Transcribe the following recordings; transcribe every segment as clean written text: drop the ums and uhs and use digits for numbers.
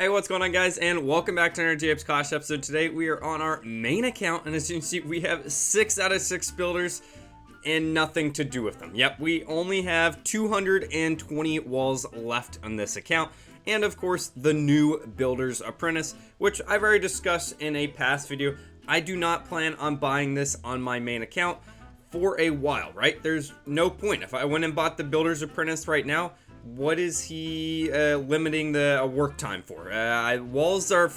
Hey, what's going on, guys, and welcome back to another JP's Kosh episode. Today we are on our main account, and as you can see, we have 6 out of 6 builders and nothing to do with them. Yep, we only have 220 walls left on this account, and of course the new Builder's Apprentice, which I've already discussed in a past video. I do not plan on buying this on my main account for a while, right? There's no point. If I went and bought the Builder's Apprentice right now, what is he limiting the work time for? Walls are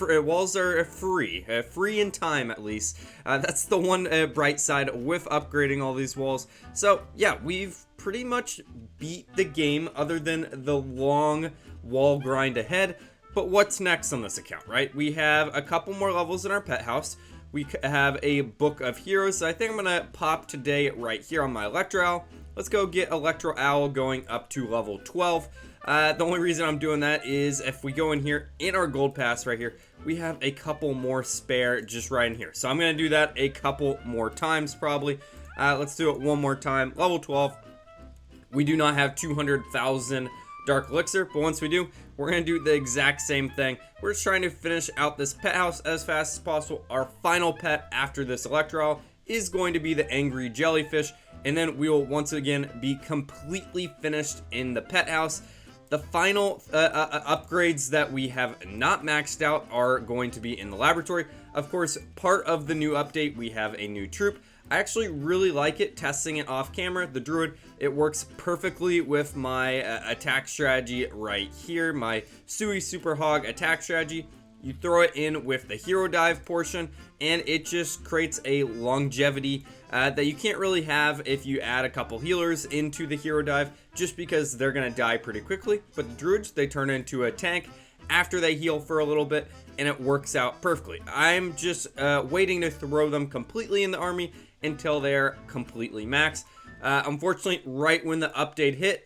free in time, at least. That's the one bright side with upgrading all these walls. So yeah, we've pretty much beat the game, other than the long wall grind ahead. But what's next on this account, right? We have a couple more levels in our pet house. We have a book of heroes. So I think I'm gonna pop today right here on my Electro Owl. Let's go get Electro Owl going up to level 12. The only reason I'm doing that is if we go in here in our gold pass right here, we have a couple more spare just right in here. So I'm going to do that a couple more times probably. Let's do it one more time. Level 12. We do not have 200,000 Dark Elixir, but once we do, we're going to do the exact same thing. We're just trying to finish out this pet house as fast as possible. Our final pet after this Electro Owl is going to be the Angry Jellyfish. And then we will once again be completely finished in the pet house. The final upgrades that we have not maxed out are going to be in the laboratory. Of course, part of the new update, we have a new troop. I actually really like it, testing it off camera. The Druid, it works perfectly with my attack strategy right here, my Sui Super Hog attack strategy. You throw it in with the hero dive portion, and it just creates a longevity that you can't really have if you add a couple healers into the hero dive, just because they're gonna die pretty quickly. But the druids, they turn into a tank after they heal for a little bit, and it works out perfectly. I'm just waiting to throw them completely in the army until they're completely maxed. Unfortunately, right when the update hit,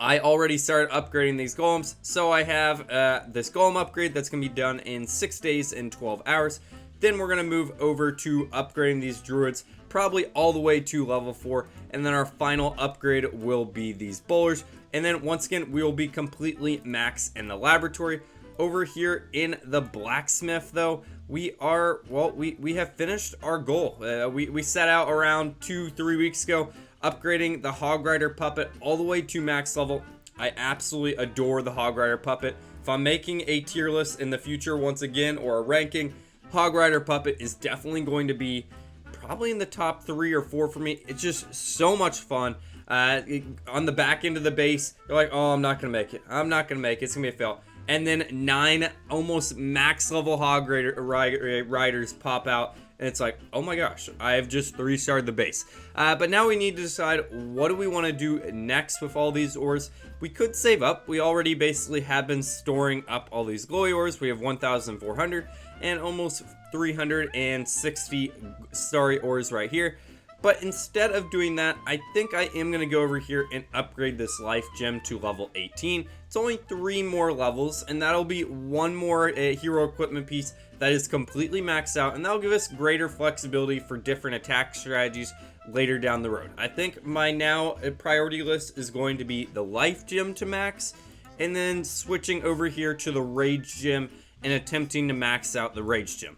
I already started upgrading these golems, so I have this golem upgrade that's going to be done in 6 days and 12 hours. Then we're going to move over to upgrading these druids, probably all the way to level 4, and then our final upgrade will be these bowlers. And then once again, we will be completely max in the laboratory. Over here in the blacksmith, though, we are, well, we have finished our goal. We set out around 2-3 weeks ago, upgrading the Hog Rider puppet all the way to max level. I absolutely adore the Hog Rider puppet. If I'm making a tier list in the future once again, or a ranking, Hog Rider puppet is definitely going to be probably in the top 3 or 4 for me. It's just so much fun. On the back end of the base, you're like, oh, I'm not gonna make it. I'm not gonna make it. It's gonna be a fail. And then 9 almost max level Hog Riders pop out. And it's like, oh my gosh, I've just restarted the base. But now we need to decide, what do we want to do next with all these ores? We could save up. We already basically have been storing up all these glowy ores. We have 1,400 and almost 360 starry ores right here. But instead of doing that, I think I am going to go over here and upgrade this life gem to level 18. It's only 3 more levels, and that'll be 1 more hero equipment piece that is completely maxed out, and that'll give us greater flexibility for different attack strategies later down the road. I think my now priority list is going to be the life gem to max, and then switching over here to the rage gem and attempting to max out the rage gem.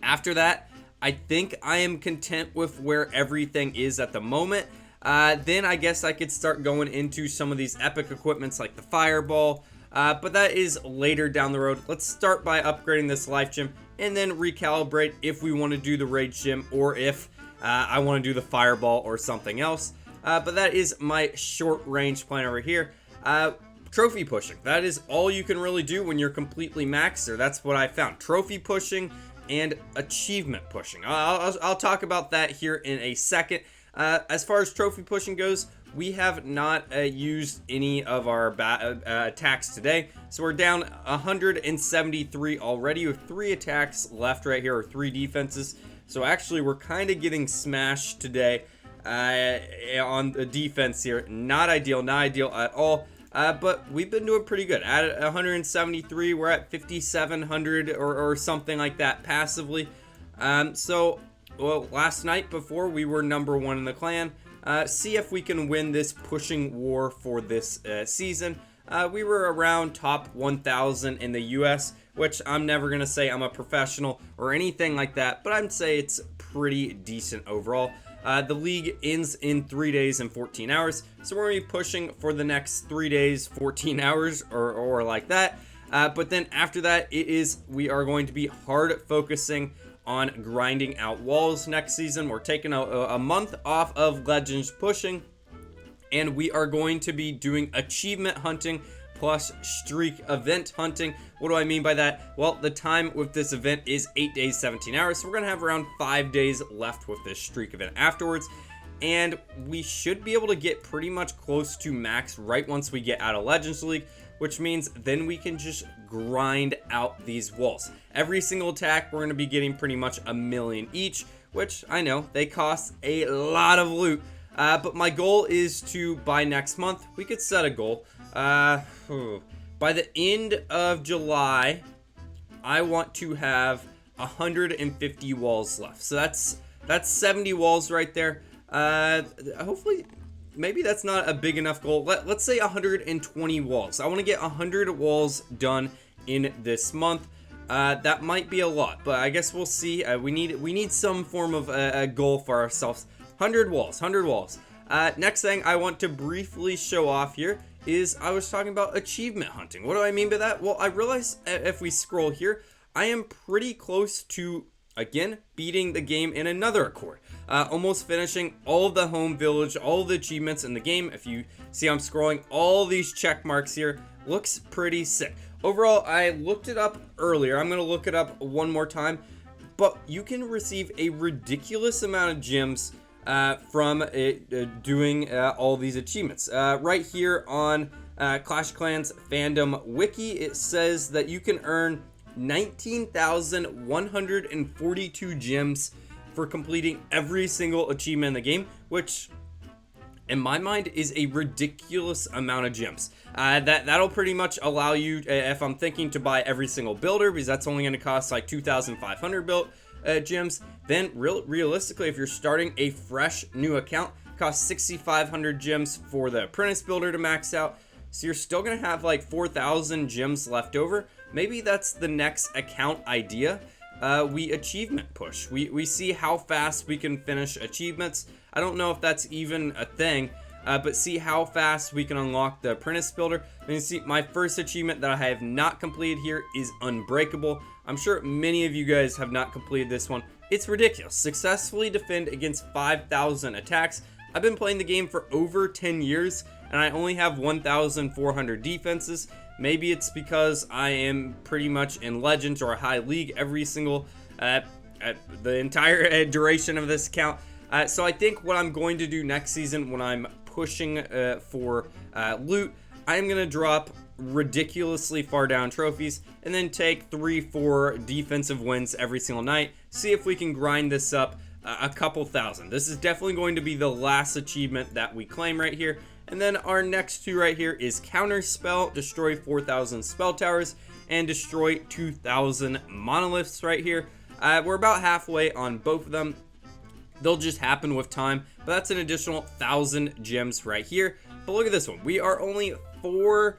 After that, I think I am content with where everything is at the moment. Then I guess I could start going into some of these epic equipments like the fireball, but that is later down the road. Let's start by upgrading this life gem and then recalibrate if we want to do the rage gem, or if I want to do the fireball or something else. But that is my short range plan over here. Trophy pushing, that is all you can really do when you're completely maxed, or that's what I found. Trophy pushing and achievement pushing. I'll talk about that here in a second. As far as trophy pushing goes, we have not used any of our attacks today, so we're down 173 already with 3 attacks left right here, or 3 defenses. So actually we're kind of getting smashed today on the defense here. Not ideal at all. But we've been doing pretty good. At 173, we're at 5,700 or something like that passively. So, well, last night before, we were number 1 in the clan. See if we can win this pushing war for this season. we were around top 1,000 in the US, which I'm never going to say I'm a professional or anything like that, but I'd say it's pretty decent overall. The league ends in 3 days and 14 hours, so we're going to be pushing for the next 3 days, 14 hours, or like that. But then after that, we are going to be hard focusing on grinding out walls next season. We're taking a month off of Legends pushing, and we are going to be doing achievement hunting plus streak event hunting. What do I mean by that? Well, the time with this event is 8 days, 17 hours, so we're gonna have around 5 days left with this streak event afterwards, and we should be able to get pretty much close to max right once we get out of Legends League, which means then we can just grind out these walls. Every single attack, we're gonna be getting pretty much 1,000,000 each, which I know they cost a lot of loot, but my goal is to, by next month, we could set a goal. By the end of July, I want to have 150 walls left. So that's 70 walls right there. Hopefully, maybe that's not a big enough goal. Let's say 120 walls. I want to get 100 walls done in this month. That might be a lot, but I guess we'll see. We need some form of a goal for ourselves. 100 walls, 100 walls. Next thing I want to briefly show off here is I was talking about achievement hunting. What do I mean by that? Well, I realize if we scroll here, I am pretty close to, again, beating the game in another Accord. Almost finishing all of the home village, all of the achievements in the game. If you see I'm scrolling, all these check marks here, looks pretty sick. Overall, I looked it up earlier. I'm going to look it up one more time. But you can receive a ridiculous amount of gems from doing all these achievements. Right here on Clash of Clans fandom wiki, it says that you can earn 19,142 gems for completing every single achievement in the game, which in my mind is a ridiculous amount of gems. That'll pretty much allow you, if I'm thinking to buy every single builder, because that's only going to cost like 2,500 gems, then realistically, if you're starting a fresh new account, it costs 6,500 gems for the Apprentice builder to max out, so you're still gonna have like 4,000 gems left over. Maybe that's the next account idea. We achievement push. We see how fast we can finish achievements. I don't know if that's even a thing, but see how fast we can unlock the Apprentice builder. And you see my first achievement that I have not completed here is Unbreakable. I'm sure many of you guys have not completed this one. It's ridiculous. Successfully defend against 5,000 attacks. I've been playing the game for over 10 years and I only have 1,400 defenses. Maybe it's because I am pretty much in Legends or a high league every single, the entire duration of this account. So I think what I'm going to do next season when I'm pushing for loot, I'm going to drop ridiculously far down trophies and then take 3-4 defensive wins every single night. See if we can grind this up a couple thousand. This is definitely going to be the last achievement that we claim right here. And then our next two right here is Counter Spell, destroy 4,000 spell towers, and destroy 2,000 monoliths right here. We're about halfway on both of them. They'll just happen with time, but that's an additional 1,000 gems right here. But look at this one. We are only four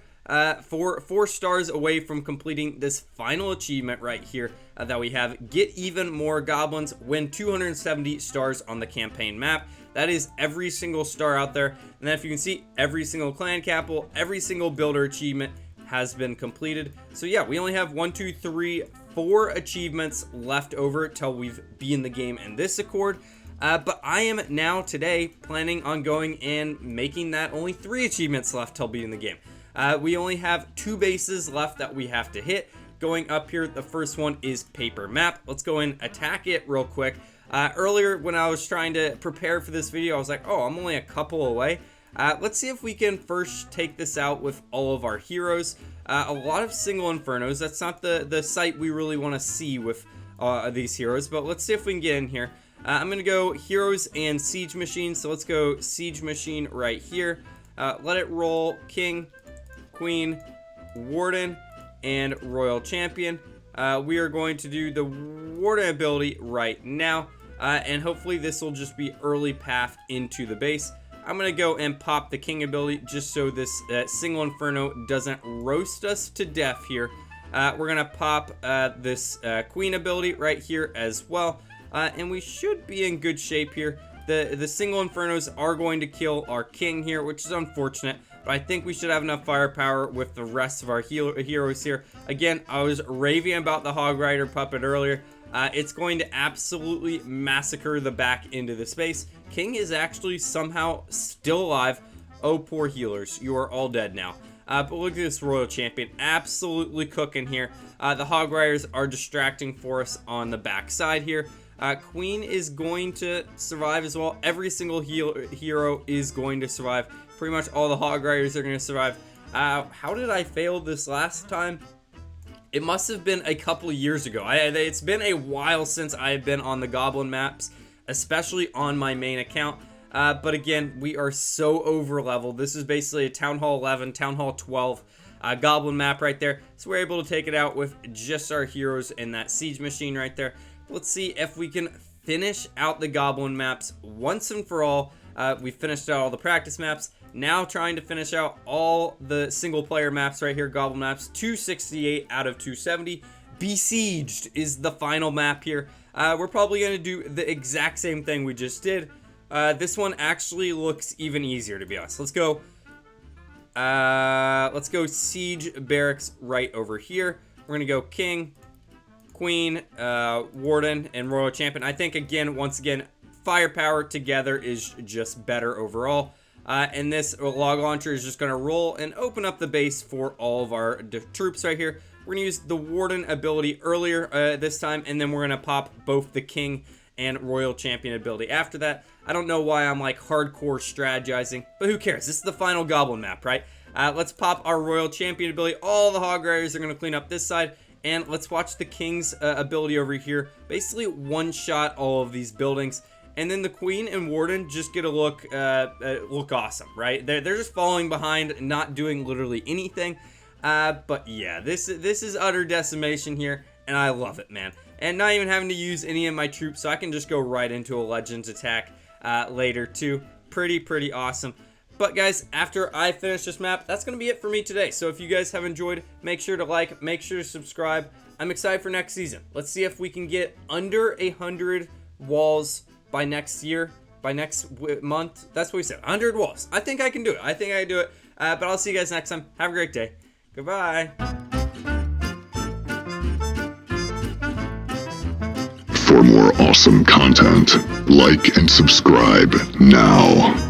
stars away from completing this final achievement right here that we have. Get even more goblins, win 270 stars on the campaign map. That is every single star out there. And then if you can see, every single clan capital, every single builder achievement has been completed. So yeah, we only have 1, 2, 3, 4 achievements left over till we've been the game in this Accord. But I am now today planning on going and making that only 3 achievements left till beating the game. We only have 2 bases left that we have to hit. Going up here, the first one is Paper Map. Let's go and attack it real quick. Earlier when I was trying to prepare for this video, I was like, oh, I'm only a couple away. Let's see if we can first take this out with all of our heroes. A lot of single infernos. That's not the sight we really want to see with these heroes, but let's see if we can get in here. I'm going to go heroes and siege machine. So let's go siege machine right here. Let it roll king, queen, warden, and royal champion. We are going to do the warden ability right now. And hopefully this will just be early path into the base. I'm going to go and pop the king ability just so this single inferno doesn't roast us to death here. We're going to pop this queen ability right here as well. And we should be in good shape here. The single infernos are going to kill our king here, which is unfortunate. But I think we should have enough firepower with the rest of our heroes here. Again, I was raving about the Hog Rider puppet earlier. It's going to absolutely massacre the back into the space. King is actually somehow still alive. Oh, poor healers. You are all dead now. But look at this Royal Champion. Absolutely cooking here. The Hog Riders are distracting for us on the back side here. Queen is going to survive as well. Every single hero is going to survive. Pretty much all the Hog Riders are going to survive. How did I fail this last time? It must have been a couple of years ago. It's been a while since I've been on the Goblin maps, especially on my main account. But again, we are so over leveled. This is basically a Town Hall 11, Town Hall 12 Goblin map right there. So we're able to take it out with just our heroes and that siege machine right there. Let's see if we can finish out the Goblin maps once and for all. We finished out all the practice maps. Now trying to finish out all the single player maps right here, Goblin maps. 268 out of 270. Besieged is the final map here. We're probably going to do the exact same thing we just did. This one actually looks even easier, to be honest. Let's go siege barracks right over here. We're going to go king, queen, warden, and royal champion. I think, again, once again, firepower together is just better overall. And this log launcher is just going to roll and open up the base for all of our troops right here. We're going to use the warden ability earlier this time, and then we're going to pop both the king and royal champion ability after that. I don't know why I'm like hardcore strategizing, but who cares? This is the final goblin map, right? Let's pop our royal champion ability. All the hog riders are going to clean up this side, and let's watch the king's ability over here. Basically one-shot all of these buildings. And then the queen and warden just get a look awesome, right? They're just falling behind, not doing literally anything. But yeah, this is utter decimation here, and I love it, man. And not even having to use any of my troops, so I can just go right into a Legends attack later too. Pretty awesome. But guys, after I finish this map, that's going to be it for me today. So if you guys have enjoyed, make sure to like, make sure to subscribe. I'm excited for next season. Let's see if we can get under 100 walls by next year, by next month. That's what we said, 100 walls. I think I can do it. But I'll see you guys next time. Have a great day. Goodbye. For more awesome content, like and subscribe now.